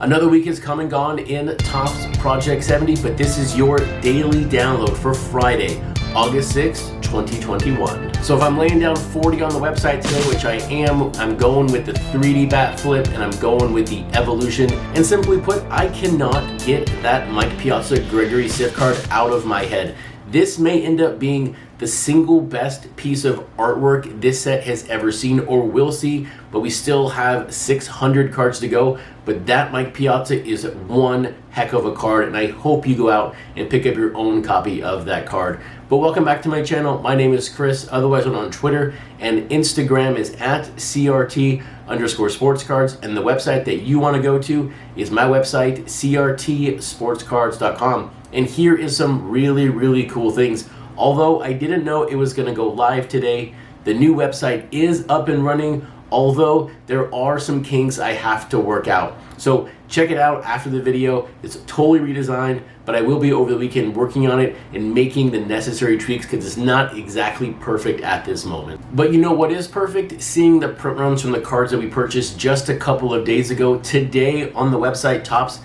Another week has come and gone in Topps Project 70, but this is your daily download for Friday, August 6th, 2021. So if I'm laying down 40 on the website today, which I am, I'm going with the 3D bat flip and I'm going with the evolution. And simply put, I cannot get that Mike Piazza Gregory Sif card out of my head. This may end up being the single best piece of artwork this set has ever seen or will see, but we still have 600 cards to go. But that Mike Piazza is one heck of a card, and I hope you go out and pick up your own copy of that card. But welcome back to my channel. My name is Chris, otherwise I'm on Twitter, and Instagram is at CRT_sportscards, and the website that you want to go to is my website, CRTsportscards.com. And here is some really cool things. Although I didn't know it was going to go live today, the new website is up and running, although there are some kinks I have to work out. So check it out after the video. It's totally redesigned, but I will be over the weekend working on it and making the necessary tweaks because it's not exactly perfect at this moment. But you know what is perfect? Seeing the print runs from the cards that we purchased just a couple of days ago. Today on the website, Topps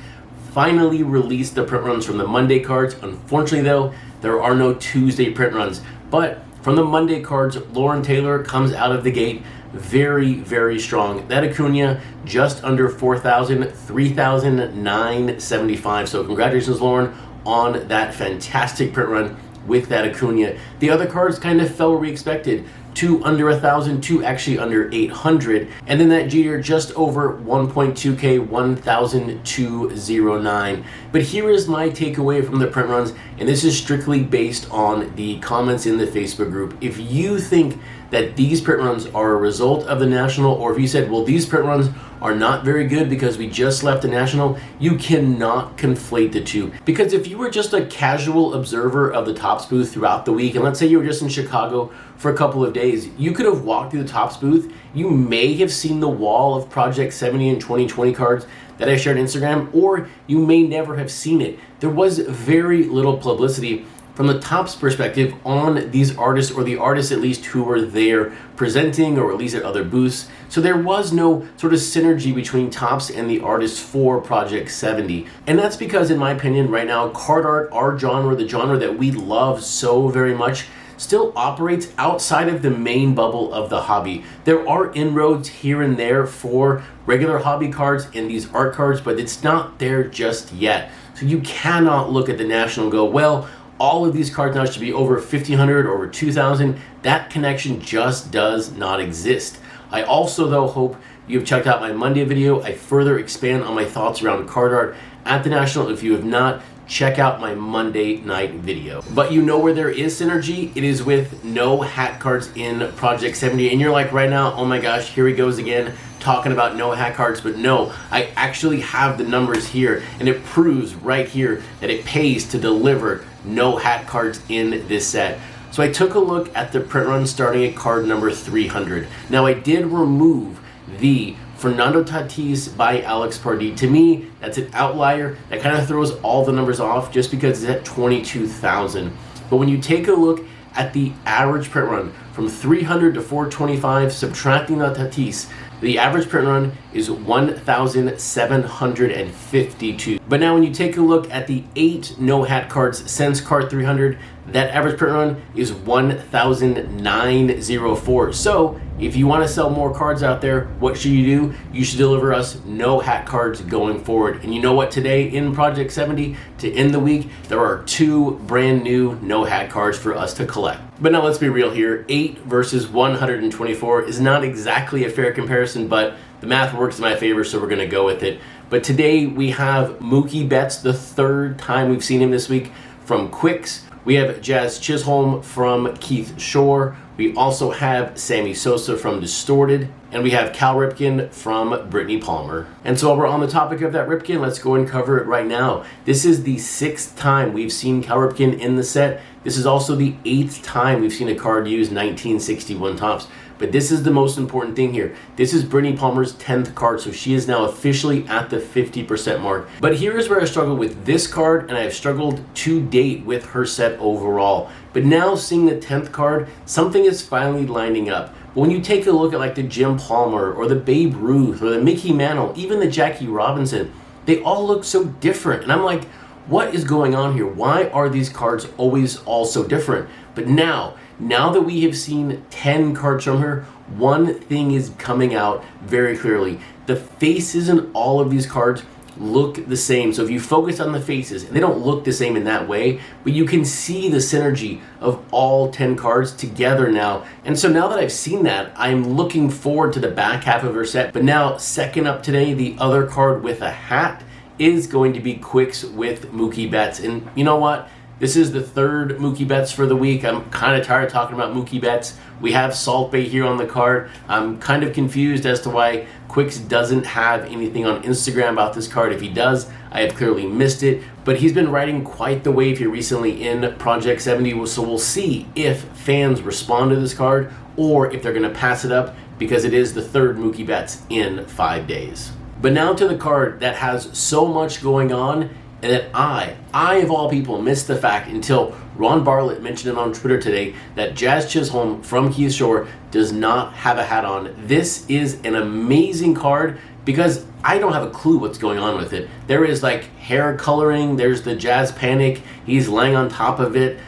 finally released the print runs from the Monday cards. Unfortunately though, there are no Tuesday print runs. But from the Monday cards, Lauren Taylor comes out of the gate very strong. That Acuna just under 4,000, 3,975. So congratulations, Lauren, on that fantastic print run with that Acuna. The other cards kind of fell where we expected. 2 under 1,000, 2 actually under 800, and then that Jeter just over 1.2K, 1,209. But here is my takeaway from the print runs, and this is strictly based on the comments in the Facebook group. If you think that these print runs are a result of the National, or if you said, well, these print runs are not very good because we just left the National, you cannot conflate the two. Because if you were just a casual observer of the Topps booth throughout the week, and let's say you were just in Chicago for a couple of days, you could have walked through the Topps booth, you may have seen the wall of Project 70 and 2020 cards that I shared on Instagram, or you may never have seen it. There was very little publicity from the Topps perspective on these artists, or the artists at least who were there presenting or at least at other booths. So there was no sort of synergy between Topps and the artists for Project 70. And that's because, in my opinion, right now, card art, our genre, the genre that we love so very much, still operates outside of the main bubble of the hobby. There are inroads here and there for regular hobby cards and these art cards, but it's not there just yet. So you cannot look at the National and go, well, all of these cards now should be over 1,500 or over 2,000. That connection just does not exist. I also, though, hope you've checked out my Monday video. I further expand on my thoughts around card art at the National. If you have not, check out my Monday night video. But you know where there is synergy? It is with no hat cards in Project 70. And you're like right now, oh my gosh, here he goes again, talking about no hat cards. But no, I actually have the numbers here, and it proves right here that it pays to deliver no hat cards in this set. So I took a look at the print run starting at card number 300. Now I did remove the Fernando Tatis by Alex Pardee. To me, that's an outlier. That kind of throws all the numbers off just because it's at 22,000. But when you take a look at the average print run from 300 to 425, subtracting the Tatis, the average print run is 1,752. But now when you take a look at the 8 no hat cards since card 300, that average print run is 1,904. So if you want to sell more cards out there, what should you do? You should deliver us no hat cards going forward. And you know what, today in Project 70, to end the week, there are 2 brand new no hat cards for us to collect. But now let's be real here, 8 versus 124 is not exactly a fair comparison, but the math works in my favor, so we're gonna go with it. But today we have Mookie Betts, the 3rd time we've seen him this week, from Quicks. We have Jazz Chisholm from Keith Shore. We also have Sammy Sosa from Distorted. And we have Cal Ripken from Brittany Palmer. And so while we're on the topic of that Ripken, let's go and cover it right now. This is the 6th time we've seen Cal Ripken in the set. This is also the 8th time we've seen a card use 1961 Topps. But this is the most important thing here. This is Brittany Palmer's 10th card, so she is now officially at the 50% mark. But here is where I struggle with this card, and I have struggled to date with her set overall. But now seeing the 10th card, something is finally lining up. But when you take a look at like the Jim Palmer or the Babe Ruth or the Mickey Mantle, even the Jackie Robinson, they all look so different. And I'm like, what is going on here? Why are these cards always all so different? But now that we have seen 10 cards from her, one thing is coming out very clearly. The faces in all of these cards look the same. So if you focus on the faces, and they don't look the same in that way, but you can see the synergy of all 10 cards together now. And so now that I've seen that, I'm looking forward to the back half of her set. But now, second up today, the other card with a hat is going to be Quicks with Mookie Betts. And you know what? This is the third Mookie Betts for the week. I'm kind of tired of talking about Mookie Betts. We have Salt Bay here on the card. I'm kind of confused as to why Quicks doesn't have anything on Instagram about this card. If he does, I have clearly missed it. But he's been riding quite the wave here recently in Project 70, so we'll see if fans respond to this card or if they're going to pass it up, because it is the third Mookie Betts in 5 days. But now to the card that has so much going on, and that I of all people missed the fact until Ron Bartlett mentioned it on Twitter today, that Jazz Chisholm from Keith Shore does not have a hat on. This is an amazing card because I don't have a clue what's going on with it. There is like hair coloring, there's the Jazz Panic, he's laying on top of it.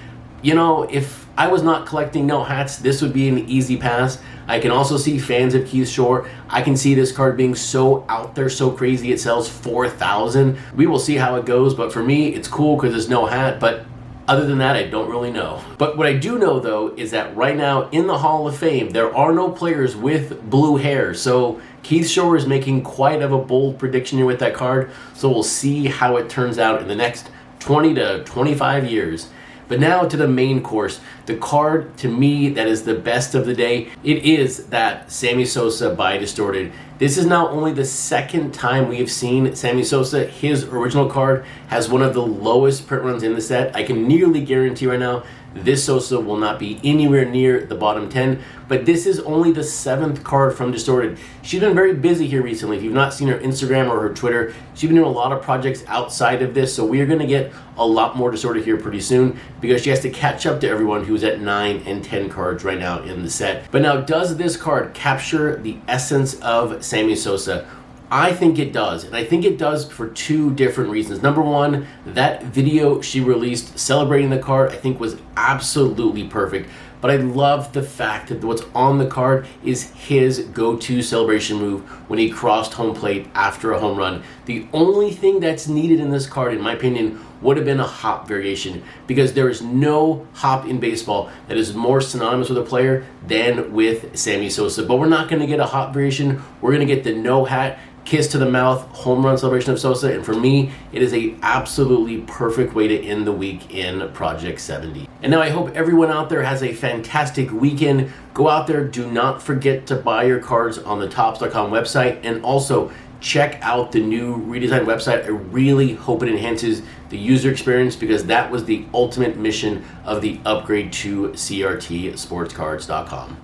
You know, if I was not collecting no hats, this would be an easy pass. I can also see fans of Keith Shore. I can see this card being so out there, so crazy, it sells 4,000. We will see how it goes, but for me, it's cool because there's no hat, but other than that, I don't really know. But what I do know, though, is that right now in the Hall of Fame, there are no players with blue hair, so Keith Shore is making quite of a bold prediction here with that card, so we'll see how it turns out in the next 20 to 25 years. But now to the main course, the card to me that is the best of the day, it is that Sammy Sosa by Distorted. This is now only the second time we have seen Sammy Sosa. His original card has one of the lowest print runs in the set. I can nearly guarantee right now this Sosa will not be anywhere near the bottom 10, but this is only the 7th card from Distorted. She's been very busy here recently. If you've not seen her Instagram or her Twitter, she's been doing a lot of projects outside of this, so we are going to get a lot more Distorted here pretty soon because she has to catch up to everyone who's at 9 and 10 cards right now in the set. But now, does this card capture the essence of Sammy Sosa? I think it does, and I think it does for two different reasons. Number one, that video she released celebrating the card I think was absolutely perfect, but I love the fact that what's on the card is his go-to celebration move when he crossed home plate after a home run. The only thing that's needed in this card, in my opinion, would have been a hop variation, because there is no hop in baseball that is more synonymous with a player than with Sammy Sosa. But we're not going to get a hop variation. We're going to get the no hat, kiss to the mouth, home run celebration of Sosa, and for me, it is a absolutely perfect way to end the week in Project 70. And now I hope everyone out there has a fantastic weekend. Go out there, do not forget to buy your cards on the Topps.com website, and also check out the new redesigned website. I really hope it enhances the user experience, because that was the ultimate mission of the upgrade to CRT Sportscards.com.